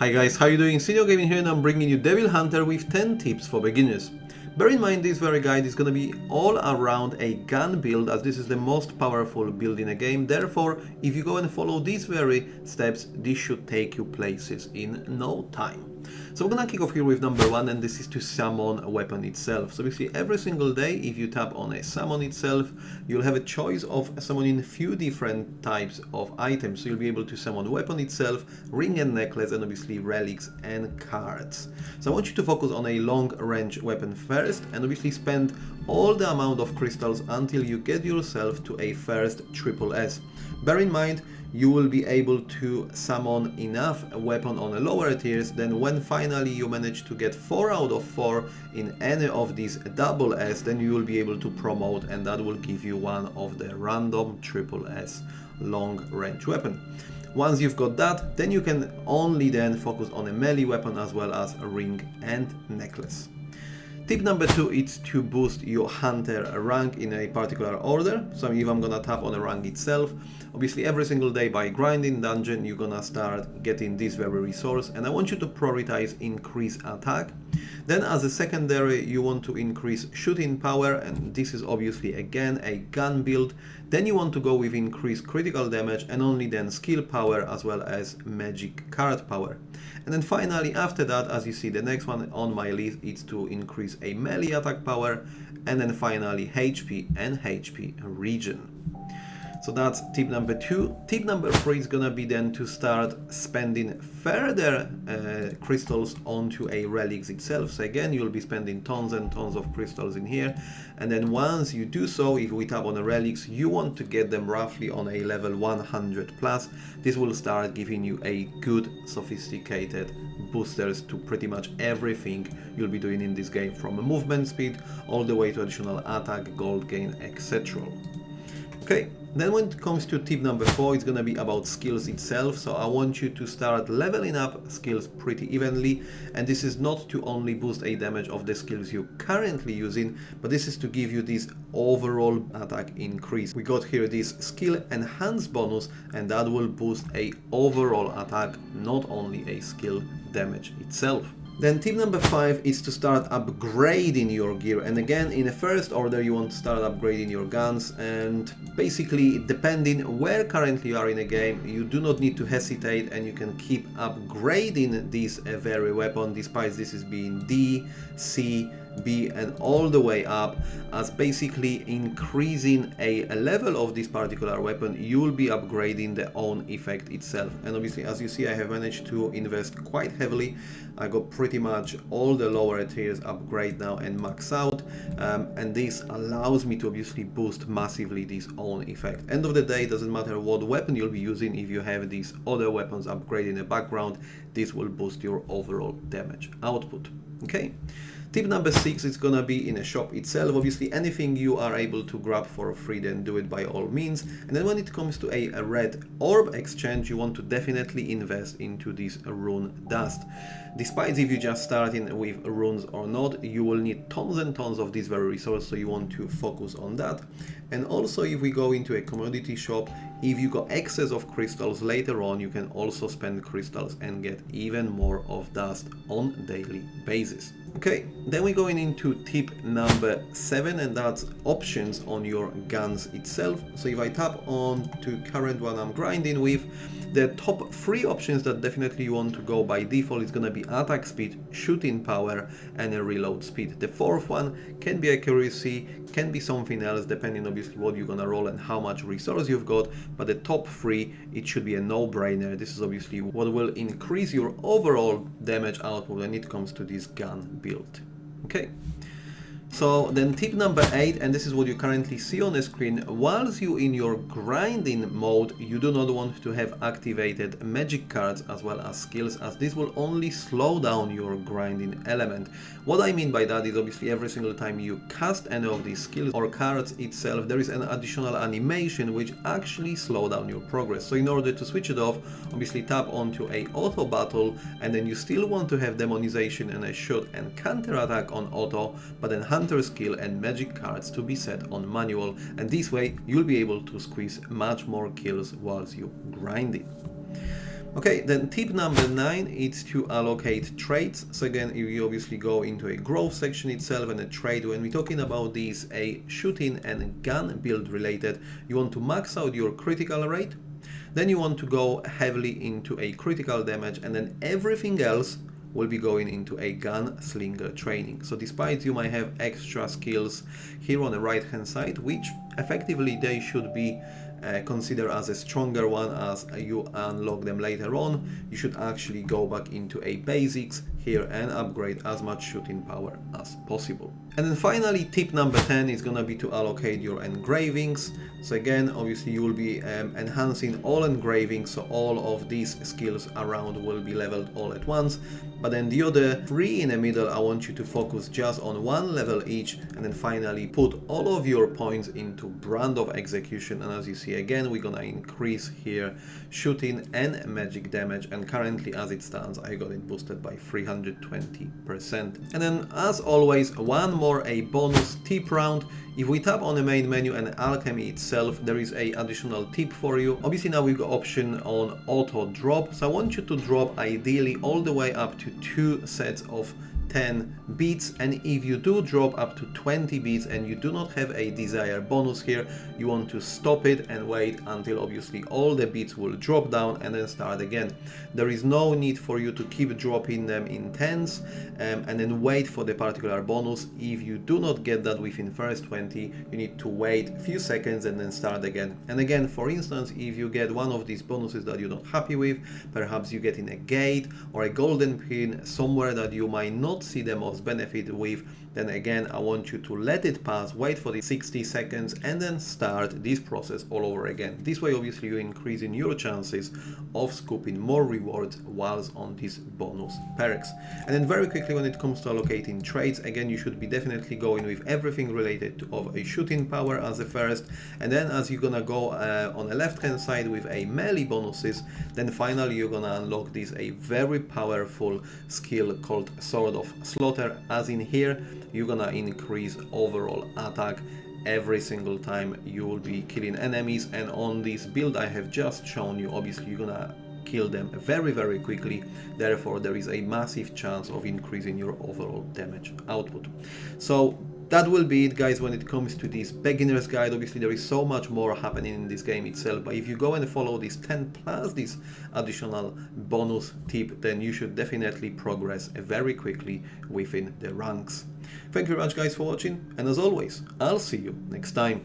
Hi guys, how you doing? Senior Gaming here and I'm bringing you Devil Hunter with 10 tips for beginners. Bear in mind this very guide is going to be all around a gun build, as this is the most powerful build in a game. Therefore, if you go and follow these very steps, this should take you places in no time. So we're gonna kick off here with number 1, and this is to summon a weapon itself. So basically every single day, if you tap on a summon itself, you'll have a choice of summoning a few different types of items. So you'll be able to summon weapon itself, ring and necklace, and obviously relics and cards. So I want you to focus on a long range weapon first, and obviously spend all the amount of crystals until you get yourself to a first triple S. Bear in mind, you will be able to summon enough weapon on the lower tiers, then when finally you manage to get 4 out of 4 in any of these double S, then you will be able to promote, and that will give you one of the random triple S long range weapon. Once you've got that, then you can only then focus on a melee weapon as well as a ring and necklace. Tip number 2 is to boost your hunter rank in a particular order. So if I'm gonna tap on the rank itself, obviously every single day by grinding dungeon you're gonna start getting this very resource, and I want you to prioritize increase attack. Then as a secondary you want to increase shooting power, and this is obviously again a gun build. Then you want to go with increased critical damage, and only then skill power as well as magic card power. And then finally after that, as you see, the next one on my list is to increase a melee attack power, and then finally HP and HP regen. So that's tip number 2. Tip number 3 is gonna be then to start spending further crystals onto a relics itself. So again, you'll be spending tons and tons of crystals in here, and then once you do so, if we tap on the relics, you want to get them roughly on a level 100 plus. This will start giving you a good sophisticated boosters to pretty much everything you'll be doing in this game, from movement speed all the way to additional attack, gold gain, etc. Okay, then when it comes to tip number 4, it's gonna be about skills itself. So I want you to start leveling up skills pretty evenly, and this is not to only boost a damage of the skills you're currently using, but this is to give you this overall attack increase. We got here this skill enhance bonus, and that will boost a overall attack, not only a skill damage itself. Then tip number 5 is to start upgrading your gear, and again in the first order you want to start upgrading your guns, and basically depending where currently you are in a game, you do not need to hesitate and you can keep upgrading this very weapon, despite this is being D, C, B and all the way up, as basically increasing a level of this particular weapon, you will be upgrading the own effect itself. And obviously, as you see, I have managed to invest quite heavily. I got pretty much all the lower tiers upgrade now and max out, and this allows me to obviously boost massively this own effect. End of the day, doesn't matter what weapon you'll be using, if you have these other weapons upgraded in the background, this will boost your overall damage output. Okay. Tip number 6 is gonna be in a shop itself. Obviously anything you are able to grab for free, then do it by all means. And then when it comes to a red orb exchange, you want to definitely invest into this rune dust. Despite if you're just starting with runes or not, you will need tons and tons of this very resource, so you want to focus on that. And also if we go into a commodity shop, if you got excess of crystals later on, you can also spend crystals and get even more of dust on a daily basis. Okay, then we're going into tip number 7, and that's options on your guns itself. So if I tap on to current one I'm grinding with, the top 3 options that definitely you want to go by default is going to be attack speed, shooting power and a reload speed. The 4th one can be accuracy, can be something else depending obviously what you're going to roll and how much resource you've got, but the top 3, it should be a no-brainer. This is obviously what will increase your overall damage output when it comes to this gun build. Okay. So then tip number 8, and this is what you currently see on the screen, whilst you in your grinding mode, you do not want to have activated magic cards as well as skills, as this will only slow down your grinding element. What I mean by that is obviously every single time you cast any of these skills or cards itself, there is an additional animation which actually slow down your progress. So in order to switch it off, obviously tap onto a auto battle, and then you still want to have demonization and a shoot and counter attack on auto, but then hunter skill and magic cards to be set on manual, and this way you'll be able to squeeze much more kills whilst you grind it. Okay, then tip number 9 is to allocate traits. So again, you obviously go into a growth section itself and a trait. When we're talking about these, a shooting and gun build related, you want to max out your critical rate. Then you want to go heavily into a critical damage, and then everything else will be going into a gunslinger training. So despite you might have extra skills here on the right hand side, which effectively they should be considered as a stronger one as you unlock them later on, you should actually go back into a basics here and upgrade as much shooting power as possible. And then finally, tip number 10 is gonna be to allocate your engravings. So again, obviously you will be enhancing all engravings, so all of these skills around will be leveled all at once. But then the other 3 in the middle, I want you to focus just on 1 level each, and then finally put all of your points into Brand of Execution. And as you see again, we're gonna increase here shooting and magic damage, and currently as it stands, I got it boosted by 320%. And then as always, one more a bonus tip round. If we tap on the main menu and alchemy itself, there is a additional tip for you. Obviously now we've got option on auto drop, so I want you to drop ideally all the way up to 2 sets of 10 beats, and if you do drop up to 20 beats and you do not have a desired bonus here, you want to stop it and wait until obviously all the beats will drop down and then start again. There is no need for you to keep dropping them in tens and then wait for the particular bonus. If you do not get that within first 20, you need to wait a few seconds and then start again. And again, for instance, if you get one of these bonuses that you're not happy with, perhaps you get in a gate or a golden pin somewhere that you might not see the most benefit with, then again I want you to let it pass, wait for the 60 seconds and then start this process all over again. This way obviously you're increasing your chances of scooping more rewards whilst on these bonus perks. And then very quickly, when it comes to allocating traits, again you should be definitely going with everything related to of a shooting power as the first, and then as you're gonna go on the left hand side with a melee bonuses, then finally you're gonna unlock this a very powerful skill called Sword of Slaughter, as in here you're gonna increase overall attack every single time you will be killing enemies. And on this build I have just shown you, obviously you're gonna kill them very quickly, therefore there is a massive chance of increasing your overall damage output. So that will be it, guys, when it comes to this beginner's guide. Obviously there is so much more happening in this game itself, but if you go and follow this 10 plus this additional bonus tip, then you should definitely progress very quickly within the ranks. Thank you very much, guys, for watching, and as always, I'll see you next time.